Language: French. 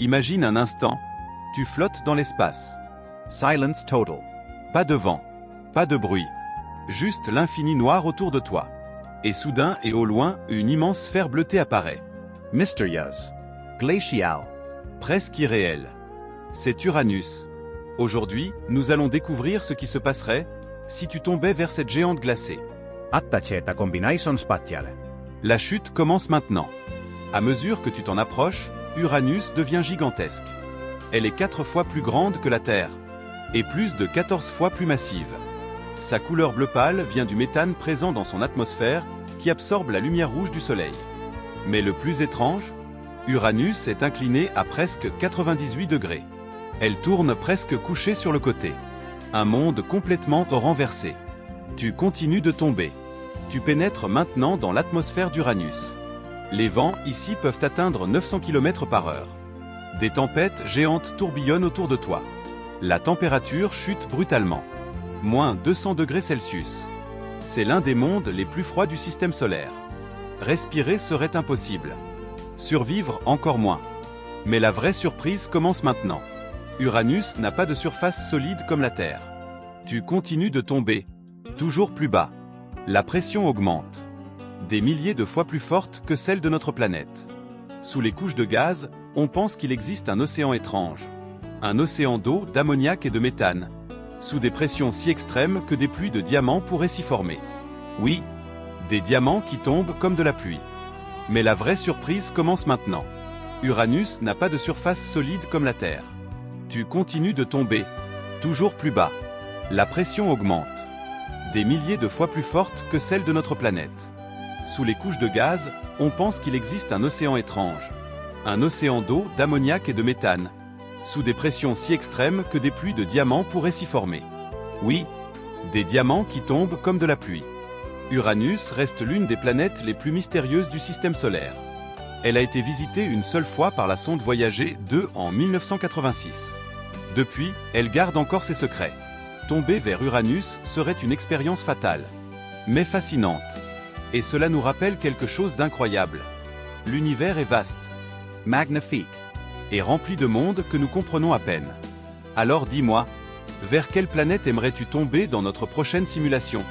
Imagine un instant, tu flottes dans l'espace. Silence total. Pas de vent, pas de bruit, juste l'infini noir autour de toi. Et soudain et au loin, une immense sphère bleutée apparaît. Mysterious. Glacial. Presque irréelle. C'est Uranus. Aujourd'hui, nous allons découvrir ce qui se passerait si tu tombais vers cette géante glacée. Attaceta combinaison spatiale. La chute commence maintenant. À mesure que tu t'en approches, Uranus devient gigantesque. Elle est 4 fois plus grande que la Terre, et plus de 14 fois plus massive. Sa couleur bleu pâle vient du méthane présent dans son atmosphère qui absorbe la lumière rouge du Soleil. Mais le plus étrange, Uranus est inclinée à presque 98 degrés. Elle tourne presque couchée sur le côté. Un monde complètement renversé. Tu continues de tomber. Tu pénètres maintenant dans l'atmosphère d'Uranus. Les vents ici peuvent atteindre 900 km/h. Des tempêtes géantes tourbillonnent autour de toi. La température chute brutalement. Moins 200 degrés Celsius. C'est l'un des mondes les plus froids du système solaire. Respirer serait impossible. Survivre encore moins. Mais la vraie surprise commence maintenant. Uranus n'a pas de surface solide comme la Terre. Tu continues de tomber. Toujours plus bas. La pression augmente. Des milliers de fois plus forte que celle de notre planète. Sous les couches de gaz, on pense qu'il existe un océan étrange. Un océan d'eau, d'ammoniac et de méthane. Sous des pressions si extrêmes que des pluies de diamants pourraient s'y former. Oui, des diamants qui tombent comme de la pluie. Mais la vraie surprise commence maintenant. Uranus n'a pas de surface solide comme la Terre. Tu continues de tomber. Toujours plus bas. La pression augmente. Des milliers de fois plus forte que celle de notre planète. Sous les couches de gaz, on pense qu'il existe un océan étrange. Un océan d'eau, d'ammoniac et de méthane. Sous des pressions si extrêmes que des pluies de diamants pourraient s'y former. Oui, des diamants qui tombent comme de la pluie. Uranus reste l'une des planètes les plus mystérieuses du système solaire. Elle a été visitée une seule fois par la sonde Voyager 2 en 1986. Depuis, elle garde encore ses secrets. Tomber vers Uranus serait une expérience fatale, mais fascinante. Et cela nous rappelle quelque chose d'incroyable. L'univers est vaste, magnifique, et rempli de mondes que nous comprenons à peine. Alors dis-moi, vers quelle planète aimerais-tu tomber dans notre prochaine simulation ?